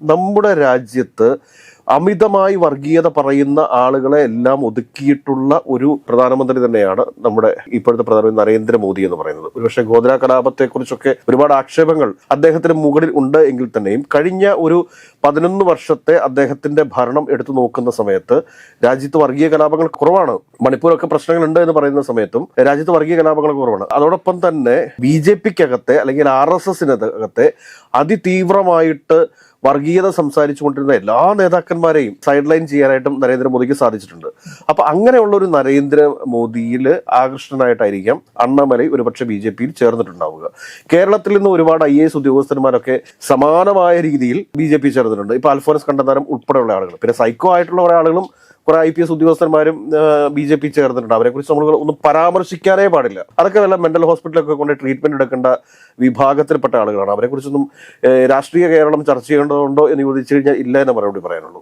നമ്മുടെ രാജ്യത്ത് അമിതമായി വർഗീയത പറയുന്ന ആളുകളെ എല്ലാം ഒതുക്കിയിട്ടുള്ള ഒരു പ്രധാനമന്ത്രി തന്നെയാണ് നമ്മുടെ ഇപ്പോഴത്തെ പ്രധാനമന്ത്രി നരേന്ദ്രമോദി എന്ന് പറയുന്നത്. ഒരുപക്ഷെ ഗോദ്ര കലാപത്തെക്കുറിച്ചൊക്കെ ഒരുപാട് ആക്ഷേപങ്ങൾ അദ്ദേഹത്തിന് മുകളിൽ ഉണ്ട് എങ്കിൽ തന്നെയും കഴിഞ്ഞ ഒരു 11 വർഷത്തെ അദ്ദേഹത്തിന്റെ ഭരണം എടുത്തു നോക്കുന്ന സമയത്ത് രാജ്യത്ത് വർഗീയ കലാപങ്ങൾ കുറവാണ്. മണിപ്പൂരൊക്കെ പ്രശ്നങ്ങളുണ്ട് എന്ന് പറയുന്ന സമയത്തും രാജ്യത്ത് വർഗീയ കലാപങ്ങൾ കുറവാണ്. അതോടൊപ്പം തന്നെ BJPക്കകത്തെ അല്ലെങ്കിൽ RSSനകത്തെ അതിതീവ്രമായിട്ട് വർഗീയത സംസാരിച്ചുകൊണ്ടിരുന്ന എല്ലാ നേതാക്കന്മാരെയും സൈഡ് ലൈൻ ചെയ്യാനായിട്ടും നരേന്ദ്രമോദിക്ക് സാധിച്ചിട്ടുണ്ട്. അപ്പൊ അങ്ങനെയുള്ള ഒരു നരേന്ദ്രമോദിയിൽ ആകൃഷ്ടനായിട്ടായിരിക്കാം അണ്ണാമലൈ ഒരുപക്ഷെ BJPയിൽ ചേർന്നിട്ടുണ്ടാവുക. കേരളത്തിൽ നിന്ന് ഒരുപാട് IAS ഉദ്യോഗസ്ഥന്മാരൊക്കെ സമാനമായ രീതിയിൽ BJP ചേർന്നിട്ടുണ്ട്. ഇപ്പൊ അൽഫോൻസ് കണ്ണന്താനം ഉൾപ്പെടെയുള്ള ആളുകൾ, പിന്നെ സൈക്കോ ആയിട്ടുള്ള കുറെ ആളുകളും കുറെ IPS ഉദ്യോഗസ്ഥന്മാരും BJP ചേർന്നിട്ടുണ്ട്. അവരെ കുറിച്ച് നമ്മൾ ഒന്നും പരാമർശിക്കാനേ പാടില്ല. അതൊക്കെ വല്ല മെന്റൽ ഹോസ്പിറ്റലൊക്കെ കൊണ്ട് ട്രീറ്റ്മെന്റ് എടുക്കേണ്ട വിഭാഗത്തിൽപ്പെട്ട ആളുകളാണ്. അവരെ കുറിച്ചൊന്നും രാഷ്ട്രീയ കേരളം ചർച്ച ചെയ്യേണ്ടതുണ്ടോ എന്ന് ചോദിച്ചു കഴിഞ്ഞാൽ ഇല്ല എന്ന് മറുപടി പറയാനുള്ളൂ.